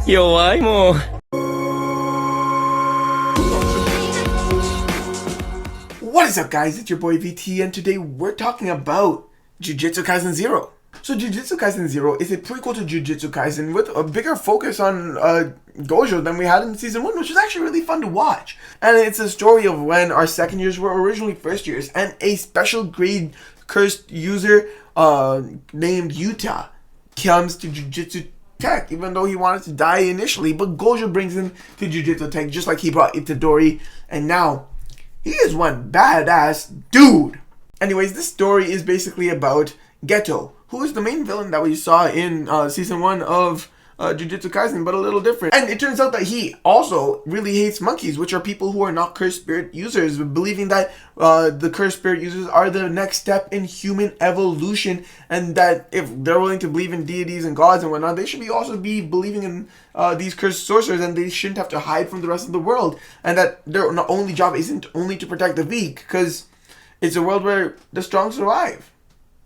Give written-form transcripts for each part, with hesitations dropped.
弱いもう。What is up, guys? It's your boy VT, and today we're talking about Jujutsu Kaisen 0. So Jujutsu Kaisen 0 is a prequel to Jujutsu Kaisen with a bigger focus on Gojo than we had in Season 1, which is actually really fun to watch. And it's a story of when our second years were originally first years, and a special grade cursed user named Yuta comes to Jujutsu Tech, even though he wanted to die initially. But Gojo brings him to Jujutsu Tech, just like he brought Itadori, and now he is one badass dude. Anyways, this story is basically about Gojo, who is the main villain that we saw in Season 1 of Jujutsu Kaisen, but a little different. And it turns out that he also really hates monkeys, which are people who are not cursed spirit users, believing that the cursed spirit users are the next step in human evolution, and that if they're willing to believe in deities and gods and whatnot, they should also be believing in these cursed sorcerers, and they shouldn't have to hide from the rest of the world, and that their only job isn't only to protect the weak, because it's a world where the strong survive.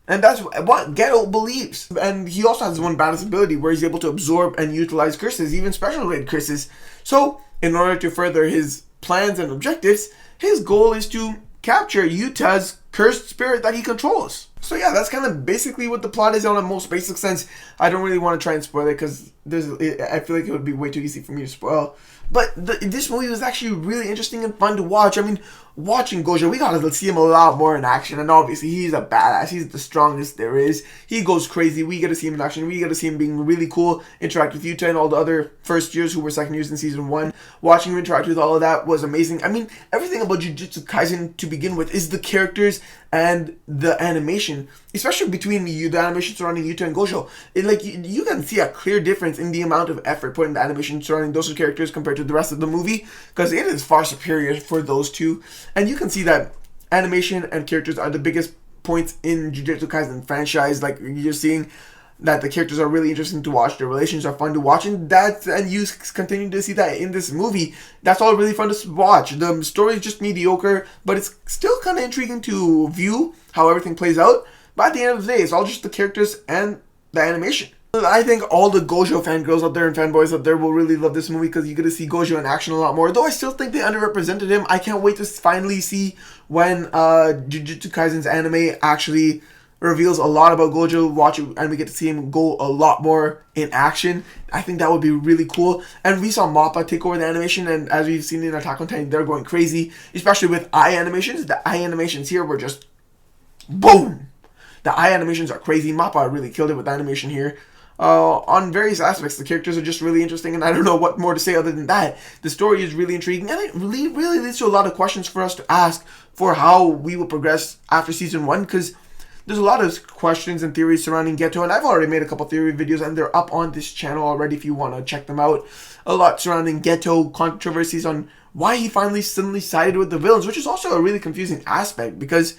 And that's what Gojo believes. And he also has one badass ability where he's able to absorb and utilize curses, even special grade curses. So, in order to further his plans and objectives, his goal is to capture Yuta's cursed spirit that he controls. So yeah, that's kind of basically what the plot is on a most basic sense. I don't really want to try and spoil it because I feel like it would be way too easy for me to spoil. But this movie was actually really interesting and fun to watch. I mean, watching Gojo, we got to see him a lot more in action. And obviously, he's a badass. He's the strongest there is. He goes crazy. We get to see him in action. We get to see him being really cool, interact with Yuta and all the other first years who were second years in Season 1. Watching him interact with all of that was amazing. I mean, everything about Jujutsu Kaisen to begin with is the characters and the animation, especially between the animation surrounding Yuta and Gojo. You can see a clear difference in the amount of effort put in the animation surrounding those two characters compared to the rest of the movie, because it is far superior for those two. And you can see that animation and characters are the biggest points in Jujutsu Kaisen franchise. Like, you're seeing that the characters are really interesting to watch, the relations are fun to watch, and you continue to see that in this movie. That's all really fun to watch. The story is just mediocre, but it's still kind of intriguing to view how everything plays out. But at the end of the day, it's all just the characters and the animation. I think all the Gojo fangirls out there and fanboys out there will really love this movie because you get to see Gojo in action a lot more. Though I still think they underrepresented him. I can't wait to finally see when Jujutsu Kaisen's anime actually reveals a lot about Gojo, watch it, and we get to see him go a lot more in action. I think that would be really cool. And we saw MAPPA take over the animation, and as we've seen in Attack on Titan, they're going crazy, especially with eye animations. The eye animations here were just boom. The eye animations are crazy. MAPPA really killed it with animation here. On various aspects, the characters are just really interesting, and I don't know what more to say other than that. The story is really intriguing, and it really leads to a lot of questions for us to ask for how we will progress after Season 1, because there's a lot of questions and theories surrounding Gojo, and I've already made a couple theory videos, and they're up on this channel already if you want to check them out. A lot surrounding Gojo, controversies on why he finally suddenly sided with the villains, which is also a really confusing aspect, because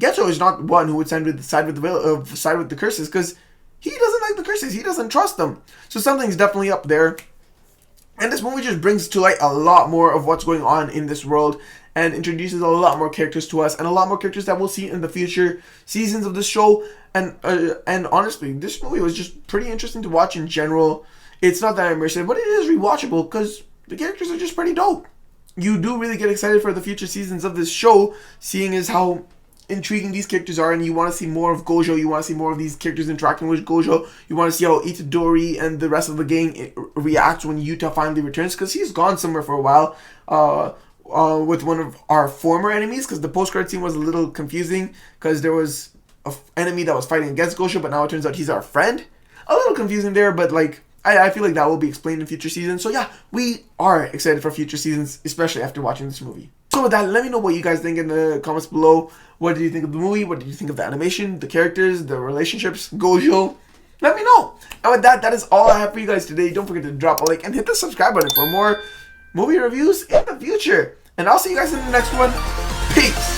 Gojo is not one who would side with the curses, because he doesn't like the curses. He doesn't trust them. So something's definitely up there. And this movie just brings to light a lot more of what's going on in this world and introduces a lot more characters to us and a lot more characters that we'll see in the future seasons of the show. And honestly, this movie was just pretty interesting to watch in general. It's not that immersive, but it is rewatchable because the characters are just pretty dope. You do really get excited for the future seasons of this show, seeing as how intriguing these characters are, and you want to see more of Gojo. You want to see more of these characters interacting with Gojo. You want to see how Itadori and the rest of the gang react when Yuta finally returns, because he's gone somewhere for a while with one of our former enemies, because the post-credit scene was a little confusing because there was an enemy that was fighting against Gojo, but now it turns out he's our friend. A little confusing there, but like I feel like that will be explained in future seasons. So yeah, we are excited for future seasons, especially after watching this movie. So with that, let me know what you guys think in the comments below. What did you think of the movie? What did you think of the animation, the characters, the relationships, Gojo? Let me know. And with that, that is all I have for you guys today. Don't forget to drop a like and hit the subscribe button for more movie reviews in the future. And I'll see you guys in the next one. Peace.